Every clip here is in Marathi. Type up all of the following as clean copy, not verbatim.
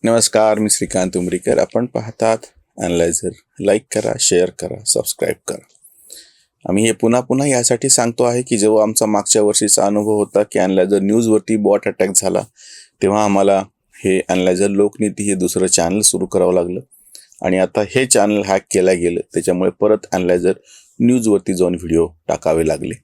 नमस्कार, मी श्रीकांत उमरीकर. आपण पाहतात ॲनालायझर. लाईक करा, शेअर करा, सबस्क्राईब करा. आम्ही हे पुन्हा पुन्हा यासाठी सांगतो आहे की जेव्हा आमचा मागच्या वर्षीचा अनुभव होता की ॲनालायझर न्यूजवरती बॉट अटॅक झाला, तेव्हा आम्हाला हे ॲनालायझर लोकनीती हे दुसरं चॅनल सुरू करावं लागलं आणि आता हे चॅनल हॅक केलं गेलं. त्याच्यामुळे परत ॲनालायझर न्यूजवरती जाऊन व्हिडिओ टाकावे लागले.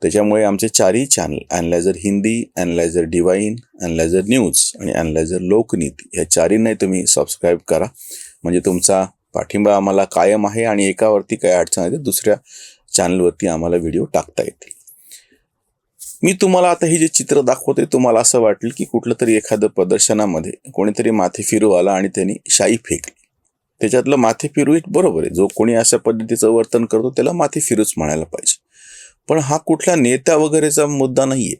त्याच्यामुळे आमचे चारही channel analyser Hindi, analyser divine, analyser news आणि ॲनालायझर लोकनीती ह्या चारहींनाही तुम्ही सबस्क्राईब करा. म्हणजे तुमचा पाठिंबा आम्हाला कायम आहे आणि एकावरती काही अडचण आहे तर दुसऱ्या चॅनलवरती आम्हाला व्हिडिओ टाकता येतील. मी तुम्हाला आता हे जे चित्र दाखवते, तुम्हाला असं वाटेल की कुठलं तरी एखादं प्रदर्शनामध्ये कोणीतरी माथे फिरू आला आणि त्यांनी शाई फेकली. त्याच्यातलं माथे फिरू बरोबर आहे. जो कोणी अशा पद्धतीचं वर्तन करतो त्याला माथे फिरूच म्हणायला पाहिजे. पण हा कुठला नेता वगैरेचा मुद्दा नाहीये.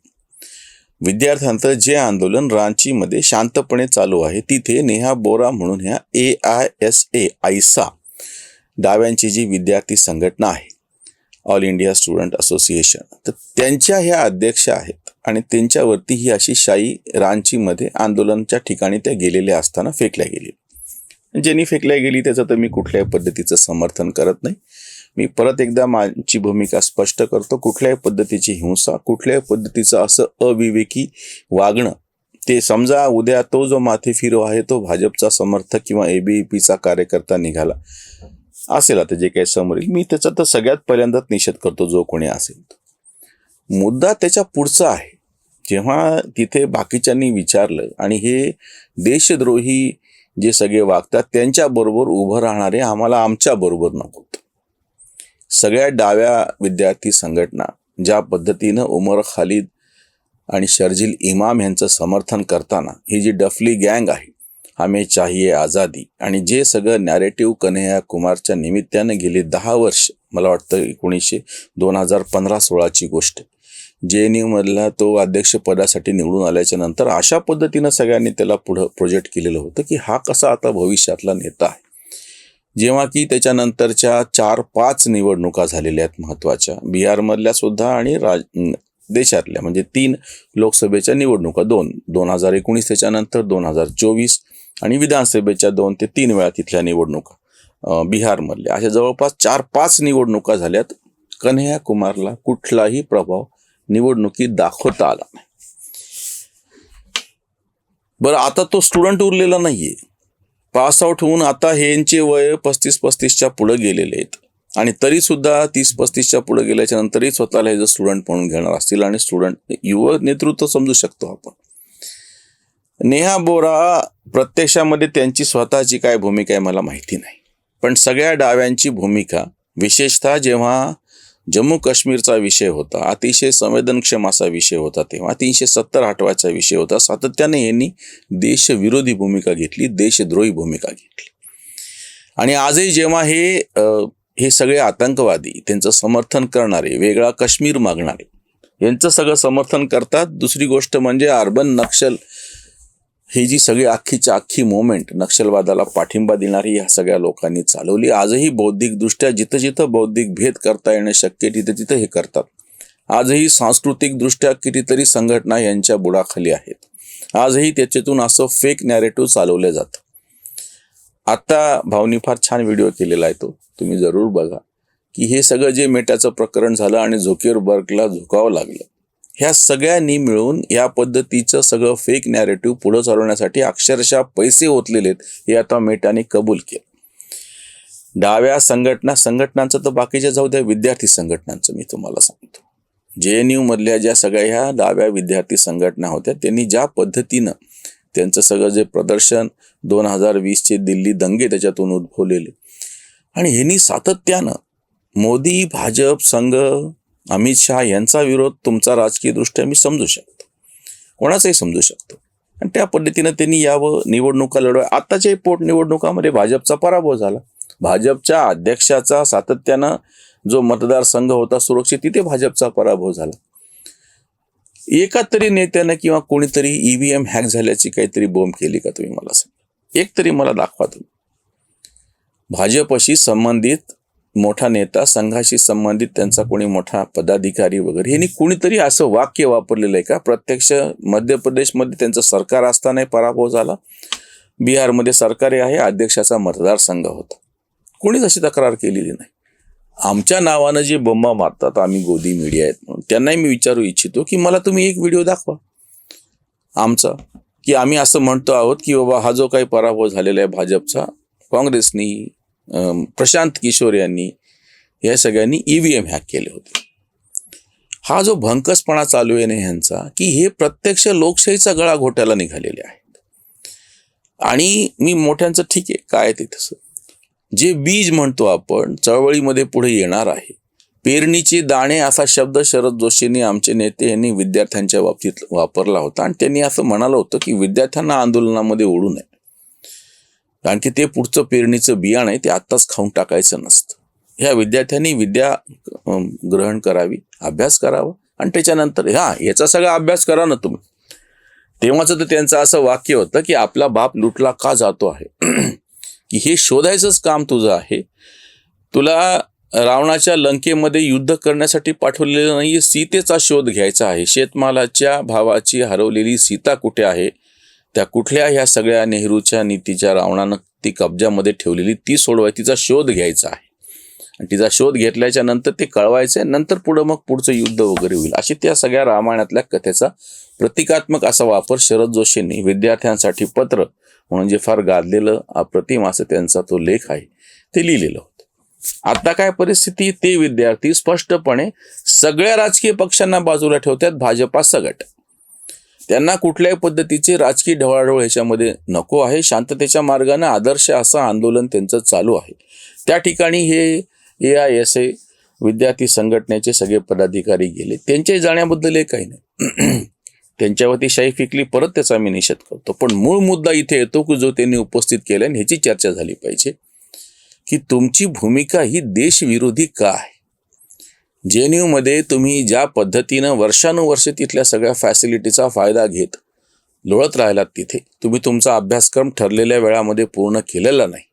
विद्यार्थ्यांचं जे आंदोलन रांचीमध्ये शांतपणे चालू आहे, तिथे नेहा बोरा म्हणून ह्या AISA आयसा डाव्यांची जी विद्यार्थी संघटना आहे, ऑल इंडिया स्टुडंट असोसिएशन, तर त्यांच्या ह्या अध्यक्ष आहेत आणि त्यांच्यावरती ही अशी शाई रांचीमध्ये आंदोलनाच्या ठिकाणी त्या गेलेल्या असताना फेकल्या गेली. ज्यांनी फेकल्या गेली त्याचं तर मी कुठल्याही पद्धतीचं समर्थन करत नाही. मी परत एकदा माझी भूमिका स्पष्ट करतो. कुठल्याही पद्धतीची हिंसा, कुठल्याही पद्धतीचं असं अविवेकी वागणं, ते समजा उद्या तो जो माथे फिरो आहे तो भाजपचा समर्थक किंवा ABVPचा कार्यकर्ता निघाला असेल, आता जे काही समोर येईल, मी त्याचा तर सगळ्यात पहिल्यांदाच निषेध करतो जो कोणी असेल. मुद्दा त्याच्या पुढचा आहे. जेव्हा तिथे बाकीच्यांनी विचारलं आणि हे देशद्रोही जे सगळे वागतात त्यांच्याबरोबर उभं राहणारे आम्हाला आमच्या बरोबर नकोत. सगळ्या डाव्या विद्यार्थी संघटना ज्या पद्धतीनं उमर खालिद आणि शर्जील इमाम यांचं समर्थन करताना ही जी डफली गँग आहे, हमें चाहिए आझादी, आणि जे सगळं नॅरेटिव्ह कन्हैया कुमारच्या निमित्तानं गेले 10 वर्ष, मला वाटतं 2015-16ची गोष्ट, JNU मधला तो अध्यक्षपदासाठी निवडून आल्याच्या नंतर अशा पद्धतीनं सगळ्यांनी त्याला पुढं प्रोजेक्ट केलेलं होतं की हा कसा आता भविष्यातला नेता आहे. जेव्हा की त्याच्यानंतरच्या 4-5 निवडणुका झालेल्या आहेत महत्त्वाच्या, बिहारमधल्या सुद्धा आणि देशातल्या, म्हणजे 3 लोकसभेच्या निवडणुका, 2019 त्याच्यानंतर 2024 आणि विधानसभेच्या 2 ते 3 वेळा तिथल्या निवडणुका बिहारमधल्या, अशा जवळपास 4-5 निवडणुका झाल्यात. कन्हैया कुमारला कुठलाही प्रभाव निवडणुकीत दाखवता आला नाही. बरं, आता तो स्टुडंट उरलेला नाहीये. पासआउट होऊन आता ह्यांचे वय 35-35च्या पुढे गेलेले आहेत आणि तरी सुद्धा 30-35च्या पुढे गेल्याच्या नंतरही स्वतःला हे जर स्टुडंट म्हणून घेणार असतील आणि स्टुडंट युवा नेतृत्व समजू शकतो आपण. नेहा बोरा प्रत्यक्षामध्ये त्यांची स्वतःची काय भूमिका आहे मला माहिती नाही, पण सगळ्या डाव्यांची भूमिका, विशेषतः जेव्हा जम्मू काश्मीरचा विषय होता, अतिशय संवेदनक्षम असा विषय होता, तेव्हा 370 हटवायचा विषय होता, सातत्याने यांनी देशविरोधी भूमिका घेतली, देशद्रोही भूमिका घेतली. आणि आजही जेव्हा हे सगळे आतंकवादी, त्यांचं समर्थन करणारे, वेगळा काश्मीर मागणारे, यांचं सगळं समर्थन करतात. दुसरी गोष्ट म्हणजे अर्बन नक्षल ही जी सगळी अख्खीच्या अख्खी मोमेंट नक्षलवादाला पाठिंबा देणारी ह्या सगळ्या लोकांनी चालवली. आजही बौद्धिकदृष्ट्या जिथं जिथं बौद्धिक भेद करता येणं शक्य तिथं तिथं हे करतात. आजही सांस्कृतिकदृष्ट्या कितीतरी संघटना यांच्या बुडाखाली आहेत. आजही त्याच्यातून असं फेक नॅरेटिव्ह चालवलं जातं. आता भावनी फार छान व्हिडिओ केलेला आहे, तो तुम्ही जरूर बघा, की हे सगळं जे मेटाचं प्रकरण झालं आणि झुकेरबर्गला झुकावं लागलं, ह्या सगळ्यांनी मिळून या पद्धतीचं सगळं फेक नॅरेटिव्ह पुढं चालवण्यासाठी अक्षरशः पैसे ओतलेले आहेत, हे आता मेटाने कबूल केलं. डाव्या संघटनांचं तर बाकीच्या जाऊ द्या, विद्यार्थी संघटनांचं मी तुम्हाला सांगतो. JNU मधल्या ज्या सगळ्या ह्या डाव्या विद्यार्थी संघटना होत्या, त्यांनी ज्या पद्धतीनं त्यांचं सगळं जे प्रदर्शन 2020चे दिल्ली दंगे त्याच्यातून उद्भवलेले, आणि ह्यांनी सातत्यानं मोदी, भाजप, संघ, अमित शहा यांचा विरोध तुमचा राजकीय दृष्ट्या मी समजू शकतो, कोणाचाही समजू शकतो, आणि त्या पद्धतीनं त्यांनी यावं, निवडणुका लढवा. आताच्या पोटनिवडणुकामध्ये भाजपचा पराभव झाला. भाजपच्या अध्यक्षाचा सातत्यानं जो मतदारसंघ होता सुरक्षित, तिथे भाजपचा पराभव झाला. एका तरी नेत्यानं किंवा कोणीतरी EVM हॅक झाल्याची काहीतरी बोंब केली का तुम्ही मला सांगा? एक तरी मला दाखवा तुम्ही. भाजपशी संबंधित मोठा नेता, संघाशी संबंधित त्यांचा कोणी मोठा पदाधिकारी वगैरे, यांनी कोणीतरी असं वाक्य वापरलेलं आहे का? प्रत्यक्ष मध्य प्रदेशमध्ये त्यांचं सरकार असतानाही पराभव झाला, बिहारमध्ये सरकारी आहे, अध्यक्षाचा मतदारसंघ होता. कोणीच अशी तक्रार केलेली नाही. आमच्या नावानं जे बोंबा मारतात, आम्ही गोदी मीडिया आहेत म्हणून, त्यांनाही मी विचारू इच्छितो की मला तुम्ही एक व्हिडिओ दाखवा आमचा, की आम्ही असं म्हणतो आहोत की बाबा हा जो काही पराभव झालेला आहे भाजपचा, काँग्रेसनी, प्रशांत किशोर यांनी, या सगळ्यांनी EVM हॅक केले होते. हा जो भंकसपणा चालू आहे ना ह्यांचा, की हे प्रत्यक्ष लोकशाहीचा गळा घोटायला निघालेले आहेत. आणि मी मोठ्यांचं ठीक आहे, काय ते तसं, जे बीज म्हणतो आपण चळवळीमध्ये पुढे येणार आहे, पेरणीचे दाणे असा शब्द शरद जोशींनी, आमचे नेते, यांनी विद्यार्थ्यांच्या बाबतीत वापरला होता. आणि त्यांनी असं म्हणालं होतं की विद्यार्थ्यांना आंदोलनामध्ये ओढू नये, कारण की ते पुढचं पेरणीचं बियाणं आहे, ते आत्ताच खाऊन टाकायचं नसतं. ह्या विद्यार्थ्यांनी विद्या ग्रहण करावी, अभ्यास करावा, आणि त्याच्यानंतर याचा सगळा अभ्यास करा ना तुम्ही. तेव्हाच तर त्यांचं असं वाक्य होतं की आपला बाप लुटला का जातो आहे की हे शोधायचंच काम तुझं आहे. तुला रावणाच्या लंकेमध्ये युद्ध करण्यासाठी पाठवलेलं नाही, सीतेचा शोध घ्यायचा आहे. शेतमालाच्या भावाची हरवलेली सीता कुठे आहे, त्या कुठल्या ह्या सगळ्या नेहरूच्या नीतीच्या रावणानं ती कब्जामध्ये ठेवलेली, ती सोडवायची, तिचा शोध घ्यायचा आहे. आणि तिचा शोध घेतल्याच्या नंतर ते कळवायचं आहे, नंतर मग पुढचं युद्ध वगैरे होईल. अशी त्या सगळ्या रामायणातल्या कथेचा प्रतिकात्मक असा वापर शरद जोशींनी विद्यार्थ्यांसाठी पत्र म्हणून जे फार गाजलेलं अप्रतिम असं त्यांचा तो लेख आहे ते लिहिलेलं होतं. आता काय परिस्थिती, ते विद्यार्थी स्पष्टपणे सगळ्या राजकीय पक्षांना बाजूला ठेवतात, भाजपा सगट. त्यांना कुठल्याही पद्धतीचे राजकीय ढवळाढवळ ह्याच्यामध्ये नको आहे. शांततेच्या मार्गाने आदर्श असं आंदोलन त्यांचं चालू आहे. त्या ठिकाणी हे AISA विद्यार्थी संघटनेचे सगळे पदाधिकारी गेले, त्यांच्या जाण्याबद्दल काही नाही. त्यांच्यावरती शाई फेकली, परत त्याचा मी निषेध करतो. पण मूळ मुद्दा इथे येतो की जो त्यांनी उपस्थित केला, आणि ह्याची चर्चा झाली पाहिजे की तुमची भूमिका ही देशविरोधी का आहे. JNU मध्ये तुम्ही ज्या पद्धतीनं वर्षानुवर्षे तिथल्या सगळ्या फॅसिलिटीचा फायदा घेत लोळत राहिलात, तिथे तुम्ही तुमचा अभ्यासक्रम ठरलेल्या वेळामध्ये पूर्ण केलेला नाही.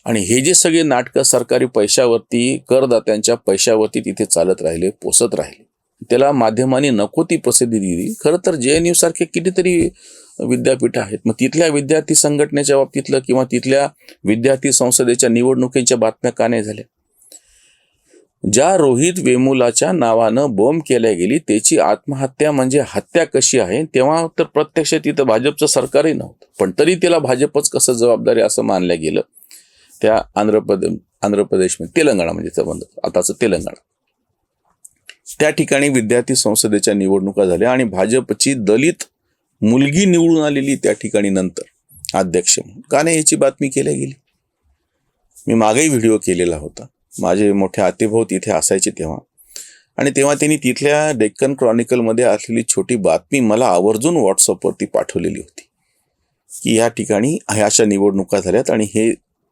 आणि हे जे सगळे नाटकं सरकारी पैशावरती, करदात्यांच्या पैशावरती तिथे चालत राहिले, पोसत राहिले, त्याला माध्यमांनी नको ती प्रसिद्धी दिली. खरं तर JNU सारखे कितीतरी विद्यापीठ आहेत, मग तिथल्या विद्यार्थी संघटनेच्या बाबतीतलं किंवा तिथल्या विद्यार्थी संसदेच्या निवडणुकीच्या बातम्या का नाही झाल्या. ज्या रोहित वेमुलाच्या नावानं बॉम्ब केल्या गेली, त्याची आत्महत्या म्हणजे हत्या कशी आहे, तेव्हा तर प्रत्यक्ष तिथं भाजपचं सरकारही नव्हतं, पण तरी त्याला भाजपच कसं जबाबदारी असं मानलं गेलं. त्या आंध्र प्रदेश तेलंगणा म्हणजे संबंध, आताचं तेलंगणा, त्या ठिकाणी विद्यार्थी संसदेच्या निवडणुका झाल्या आणि भाजपची दलित मुलगी निवडून आलेली त्या ठिकाणी नंतर अध्यक्ष म्हणून. का नाही याची बातमी केली गेली. मी मागेही व्हिडिओ केलेला होता. माझे मोठे आतेभाऊ तिथे असायचे तेव्हा, आणि तेव्हा त्यांनी तिथल्या डेक्कन क्रॉनिकलमध्ये असलेली छोटी बातमी मला आवर्जून व्हॉट्सअपवरती पाठवलेली होती की या ठिकाणी अशा निवडणुका झाल्यात आणि हे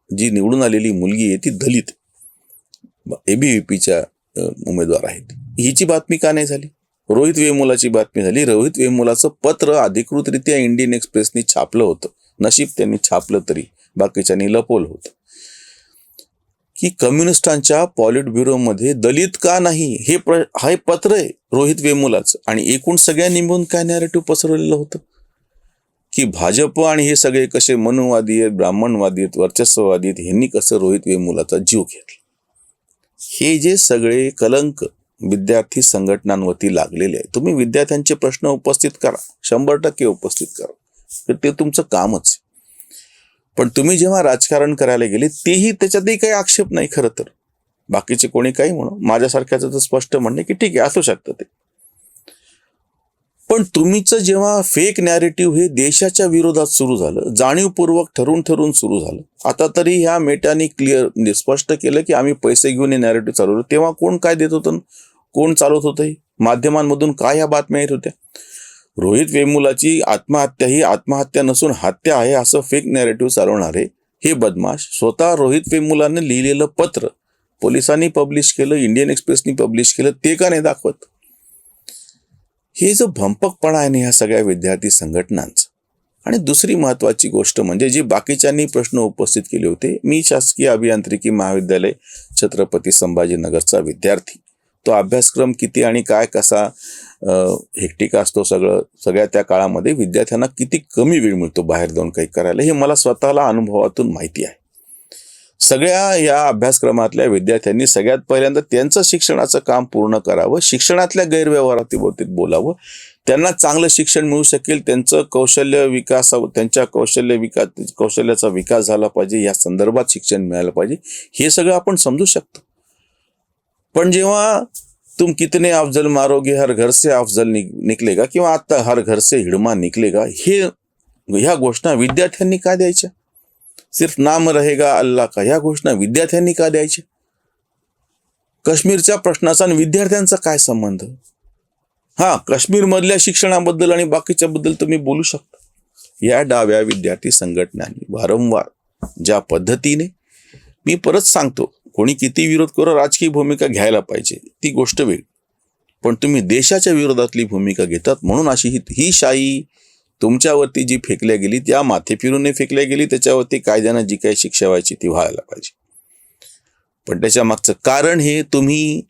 जी निवडून आलेली मुलगी आहे ती दलित ABVPच्या उमेदवार आहेत. हिची बातमी का नाही झाली. रोहित वेमुलाची बातमी झाली. रोहित वेमुलाचं पत्र अधिकृतरित्या इंडियन एक्सप्रेसनी छापलं होतं. नशीब त्यांनी छापलं तरी बाकीच्यांनी लपवलं होतं की कम्युनिस्टांच्या पॉलिट ब्युरोमध्ये दलित का नाही हे पत्र आहे रोहित वेमुलाचं. आणि एकूण सगळ्यांनी मिळून काय नॅरेटिव्ह पसरवलेलं होतं की भाजप आणि हे सगळे कसे मनुवादी आहेत, ब्राह्मणवादी आहेत, वर्चस्ववादी आहेत, ह्यांनी कसं रोहित वेमुलाचा जीव घेतला. हे जे सगळे कलंक विद्यार्थी संघटनांवरती लागलेले आहे. तुम्ही विद्यार्थ्यांचे प्रश्न उपस्थित करा, 100% उपस्थित करा, तर ते तुमचं कामच आहे. पण तुम्ही जेव्हा राजकारण करायला गेले, तेही त्याच्यातही काही आक्षेप नाही. खरं तर बाकीचे कोणी काही म्हणू, माझ्यासारख्याचं तर स्पष्ट म्हणणे की ठीक आहे, असू शकतं ते. पण तुम्हीचं जेव्हा फेक नॅरेटिव्ह हे देशाच्या विरोधात सुरू झालं, जाणीवपूर्वक ठरून सुरू झालं, आता तरी ह्या मेटाने क्लिअर स्पष्ट केलं की आम्ही पैसे घेऊन हे नॅरेटिव्ह चालवलं, तेव्हा कोण काय देत होतं, कोण चालवत होतं, माध्यमांमधून काय ह्या बातम्या येत होत्या. रोहित वेमुलाची आत्महत्या ही आत्महत्या नसून हत्या आहे असं फेक नॅरेटिव्ह चालवणारे हे बदमाश स्वतः रोहित वेमुलाने लिहिलेलं पत्र पोलिसांनी पब्लिश केलं, इंडियन एक्सप्रेसनी पब्लिश केलं, ते का नाही दाखवत. हे जो भंपकपणा आहे ना ह्या सगळ्या विद्यार्थी संघटनांचं. आणि दुसरी महत्त्वाची गोष्ट म्हणजे जी बाकीच्यांनी प्रश्न उपस्थित केले होते, मी शासकीय अभियांत्रिकी महाविद्यालय छत्रपती संभाजीनगरचा विद्यार्थी, तो अभ्यासक्रम किती आणि काय कसा हेक्टिक असतो सगळ्या त्या काळामध्ये विद्यार्थ्यांना किती कमी वेळ मिळतो बाहेर जाऊन काही करायला, हे मला स्वतःला अनुभवातून माहिती आहे. सगळ्या या अभ्यासक्रमातल्या विद्यार्थ्यांनी सगळ्यात पहिल्यांदा त्यांचं शिक्षणाचं काम पूर्ण करावं, शिक्षणातल्या गैरव्यवहाराबाबतीत बोलावं, त्यांना चांगलं शिक्षण मिळू शकेल, त्यांचं त्यांच्या कौशल्याचा विकास झाला पाहिजे, या संदर्भात शिक्षण मिळालं पाहिजे, हे सगळं आपण समजू शकतो. पण जेव्हा तुम कितने अफजल मारोगे हर घर से अफजल निकलेगा किंवा आता हर घर से हिडमा निकलेगा, ह्या घोषणा विद्यार्थ्यांनी का द्यायच्या? सिर्फ नाम रहेगा अल्लाह का, ह्या घोषणा विद्यार्थ्यांनी का द्यायच्या? काश्मीरच्या प्रश्नाचा आणि विद्यार्थ्यांचा काय संबंध? काश्मीरमधल्या शिक्षणाबद्दल आणि बाकीच्या बद्दल तुम्ही बोलू शकता. या डाव्या विद्यार्थी संघटनांनी वारंवार ज्या पद्धतीने, मी परत सांगतो, कोणी किती विरोध करो, राजकीय भूमिका घ्यायला पाहिजे, ती गोष्ट वेगळी, पण तुम्ही देशाच्या विरोधातली भूमिका घेतात. म्हणून अशी ही शाई तुमच्यावरती जी फेकल्या गेली, त्या माथे फिरून फेकल्या गेली, त्याच्यावरती कायद्यानं जी काही शिक्षा व्हायची ती व्हायला पाहिजे. पण त्याच्या मागचं कारण हे तुम्ही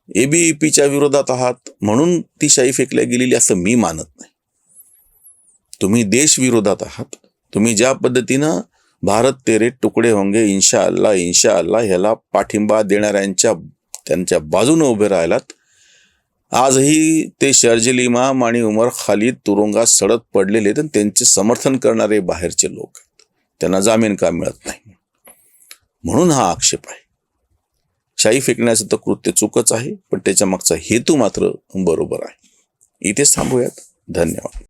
ABVPच्या विरोधात आहात म्हणून ती शाई फेकल्या गेलेली असं मी मानत नाही. तुम्ही देश विरोधात आहात. तुम्ही ज्या पद्धतीनं भारत तेरे तुकडे होंगे इंशाअल्लाह ह्याला पाठिंबा त्यांच्या बाजूने उभे राहिलात. आजही ते शर्जील इमाम आणि उमर खालिद तुरुंगात सडत पडलेले तर त्यांचे समर्थन करणारे बाहेरचे लोक आहेत. त्यांना जामीन का मिळत नाही? म्हणून हा आक्षेप आहे. शाई फेकण्याचं तर कृत्य चुकच आहे, पण त्याच्या मागचा हेतू मात्र बरोबर आहे. इथेच थांबूयात. धन्यवाद.